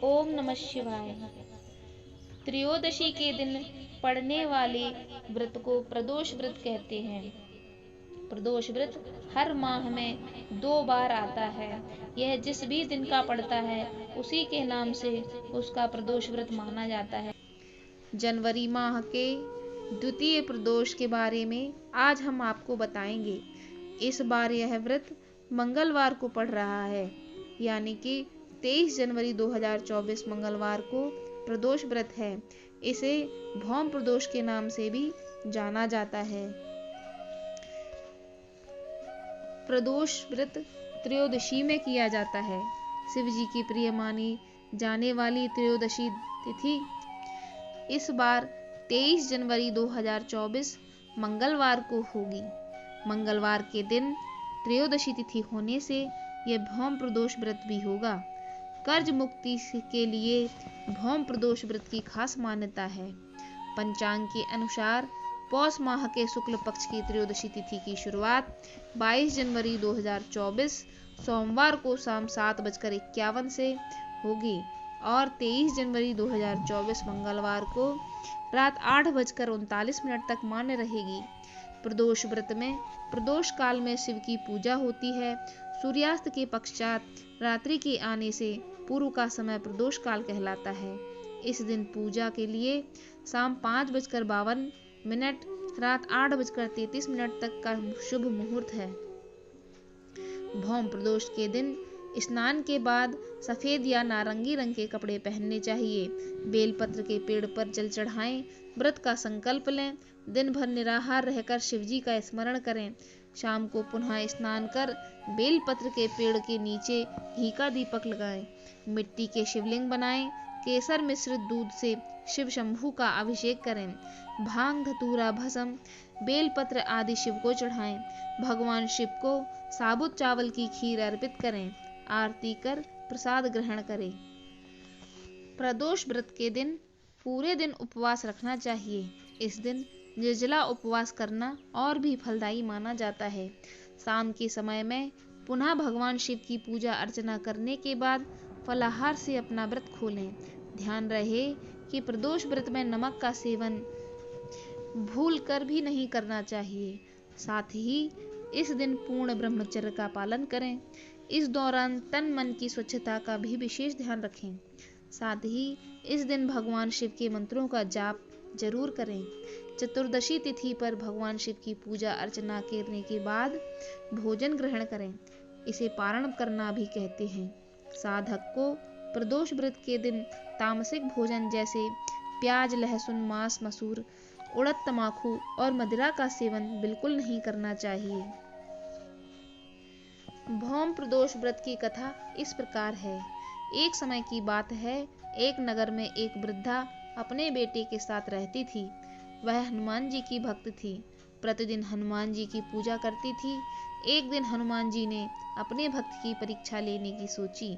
ओम नमः शिवाय। त्रयोदशी के दिन पड़ने वाले व्रत को प्रदोष व्रत कहते हैं। प्रदोष व्रत हर माह में 2 बार आता है। यह जिस भी दिन का पड़ता है उसी के नाम से उसका प्रदोष व्रत माना जाता है। जनवरी माह के द्वितीय प्रदोष के बारे में आज हम आपको बताएंगे। इस बार यह व्रत मंगलवार को पड़ रहा है, यानी कि 23 जनवरी 2024 मंगलवार को प्रदोष व्रत है। इसे भौम प्रदोष के नाम से भी जाना जाता है। प्रदोष व्रत त्रयोदशी में किया जाता है। शिव जी की प्रिय मानी जाने वाली त्रयोदशी तिथि इस बार 23 जनवरी 2024 मंगलवार को होगी। मंगलवार के दिन त्रयोदशी तिथि होने से यह भौम प्रदोष व्रत भी होगा। कर्ज मुक्ति के लिए भौम प्रदोष व्रत की खास मान्यता है। पंचांग के अनुसार पौष माह के शुक्ल पक्ष की त्रयोदशी तिथि की शुरुआत 22 जनवरी 2024 सोमवार को शाम 7:51 से होगी और 23 जनवरी 2024 मंगलवार को रात 8:39 तक मान्य रहेगी। प्रदोष व्रत में प्रदोष काल में शिव की पूजा होती है। सूर्यास्त के पश्चात रात्रि के आने से पूर्व का समय प्रदोष काल कहलाता है। इस दिन पूजा के लिए शाम 5:52 रात 8:33 तक का शुभ मुहूर्त है। भौम प्रदोष के दिन स्नान के बाद सफेद या नारंगी रंग के कपड़े पहनने चाहिए। बेलपत्र के पेड़ पर जल चढ़ाएं, व्रत का संकल्प लें, दिन भर निराहार रहकर शिवजी का स्मरण करें। शाम को पुनः स्नान कर बेलपत्र के पेड़ के नीचे घी का दीपक लगाएं। मिट्टी के शिवलिंग बनाएं। केसर मिश्रित दूध से शिव शंभू का अभिषेक करें। भांग, धतूरा, भस्म, बेलपत्र आदि शिव को चढ़ाएं। भगवान शिव को साबुत चावल की खीर अर्पित करें। आरती कर प्रसाद ग्रहण करें। प्रदोष व्रत के दिन पूरे दिन उपवास रखना चाहिए। इस दिन निर्जला उपवास करना और भी फलदायी माना जाता है। शाम के समय में पुनः भगवान शिव की पूजा अर्चना करने के बाद फलाहार से अपना व्रत खोलें। ध्यान रहे कि प्रदोष व्रत में नमक का सेवन भूल कर भी नहीं करना चाहिए। साथ ही इस दिन पूर्ण ब्रह्मचर्य का पालन करें। इस दौरान तन मन की स्वच्छता का भी विशेष ध्यान रखें। साथ ही इस दिन भगवान शिव के मंत्रों का जाप जरूर करें। चतुर्दशी तिथि पर भगवान शिव की पूजा अर्चना करने के बाद भोजन ग्रहण करें। इसे पारण करना भी कहते हैं। साधक को प्रदोष व्रत के दिन तामसिक भोजन जैसे प्याज, लहसुन, मांस, मसूर, उड़द, तमाकू और मदिरा का सेवन बिल्कुल नहीं करना चाहिए। भौम प्रदोष व्रत की कथा इस प्रकार है। एक समय की बात है, एक नगर में एक वृद्धा अपने बेटे के साथ रहती थी। वह हनुमान जी की भक्त थी। प्रतिदिन हनुमान जी की पूजा करती थी। एक दिन हनुमान जी ने अपने भक्त की परीक्षा लेने की सोची।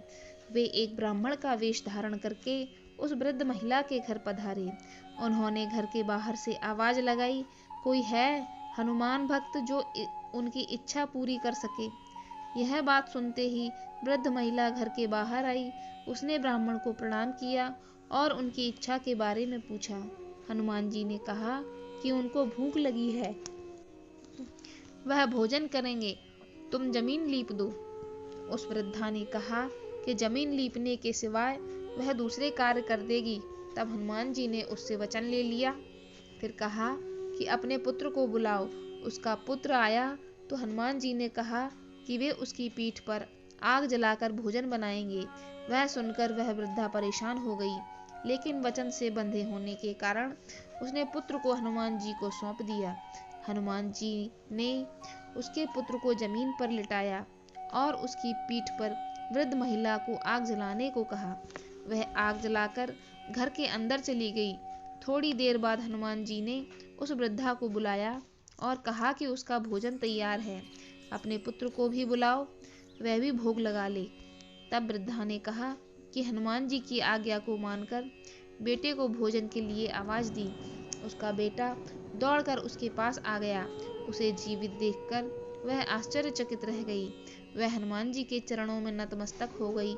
वे एक ब्राह्मण का वेश धारण करके उस वृद्ध महिला के घर पधारे। उन्होंने घर के बाहर से आवाज लगाई, कोई है हनुमान भक्त जो उनकी इच्छा पूरी कर सके। यह बात सुनते ही वृद्ध महिला घर के बाहर आई। उसने ब्राह्मण को प्रणाम किया और उनकी इच्छा के बारे में पूछा। हनुमान जी ने कहा कि उनको भूख लगी है, वह भोजन करेंगे, तुम जमीन लीप दो। उस वृद्धा ने कहा कि जमीन लीपने के सिवाय वह दूसरे कार्य कर देगी। तब हनुमान जी ने उससे वचन ले लिया। फिर कहा कि अपने पुत्र को बुलाओ। उसका पुत्र आया तो हनुमान जी ने कहा कि वे उसकी पीठ पर आग जलाकर भोजन बनाएंगे। वह सुनकर वह वृद्धा परेशान हो गई, लेकिन वचन से बंधे होने के कारण उसने पुत्र को हनुमान जी को सौंप दिया। हनुमान जी ने उसके पुत्र को जमीन पर लिटाया और उसकी पीठ पर वृद्ध महिला को आग जलाने को कहा। वह आग जलाकर घर के अंदर चली गई। थोड़ी देर बाद हनुमान जी ने उस वृद्धा को बुलाया और कहा कि उसका भोजन तैयार है, अपने पुत्र को भी बुलाओ, वह भी भोग लगा ले। तब वृद्धा ने कहा कि हनुमान जी की आज्ञा को मानकर बेटे को भोजन के लिए आवाज दी। उसका बेटा दौड़कर उसके पास आ गया। उसे जीवित देखकर वह आश्चर्यचकित रह गई। वह हनुमान जी के चरणों में नतमस्तक हो गई।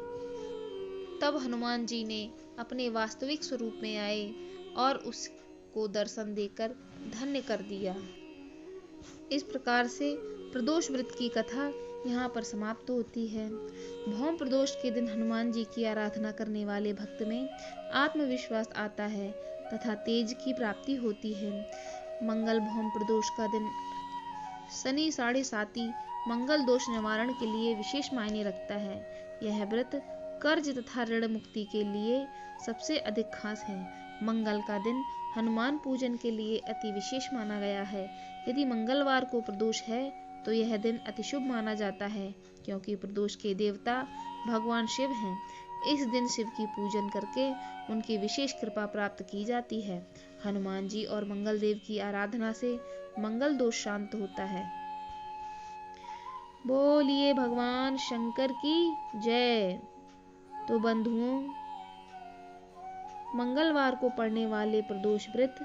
तब हनुमान जी ने अपने वास्तविक स्वरूप में आए और उसको दर्शन देकर धन्य कर दिया। इस प्रकार से प्रदोष व्रत की कथा यहाँ पर समाप्त होती है। भौम प्रदोष के दिन हनुमान जी की आराधना करने वाले भक्त में आत्मविश्वास आता है तथा तेज की प्राप्ति होती है। मंगल भौम प्रदोष का दिन शनि 7.5 मंगल दोष निवारण के लिए विशेष मायने रखता है। यह व्रत कर्ज तथा ऋण मुक्ति के लिए सबसे अधिक खास है। मंगल का दिन हनुमान पूजन के लिए अति विशेष माना गया है। यदि मंगलवार को प्रदोष है तो यह दिन अति शुभ माना जाता है, क्योंकि प्रदोष के देवता भगवान शिव हैं। इस दिन शिव की पूजन करके उनकी विशेष कृपा प्राप्त की जाती है। हनुमान जी और मंगल देव की आराधना से मंगल दोष शांत होता है। बोलिए भगवान शंकर की जय। तो बंधुओं, मंगलवार को पड़ने वाले प्रदोष व्रत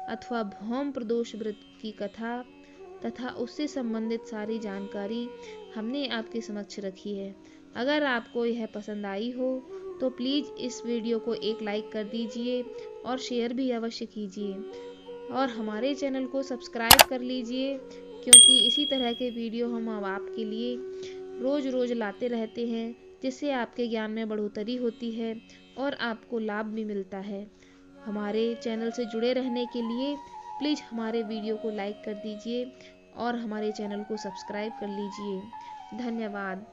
अथवा भौम प्रदोष व्रत की कथा तथा उससे संबंधित सारी जानकारी हमने आपके समक्ष रखी है। अगर आपको यह पसंद आई हो तो प्लीज़ इस वीडियो को एक लाइक कर दीजिए और शेयर भी अवश्य कीजिए और हमारे चैनल को सब्सक्राइब कर लीजिए, क्योंकि इसी तरह के वीडियो हम आपके लिए रोज़ रोज़ लाते रहते हैं, जिससे आपके ज्ञान में बढ़ोतरी होती है और आपको लाभ भी मिलता है। हमारे चैनल से जुड़े रहने के लिए प्लीज़ हमारे वीडियो को लाइक कर दीजिए और हमारे चैनल को सब्सक्राइब कर लीजिए। धन्यवाद।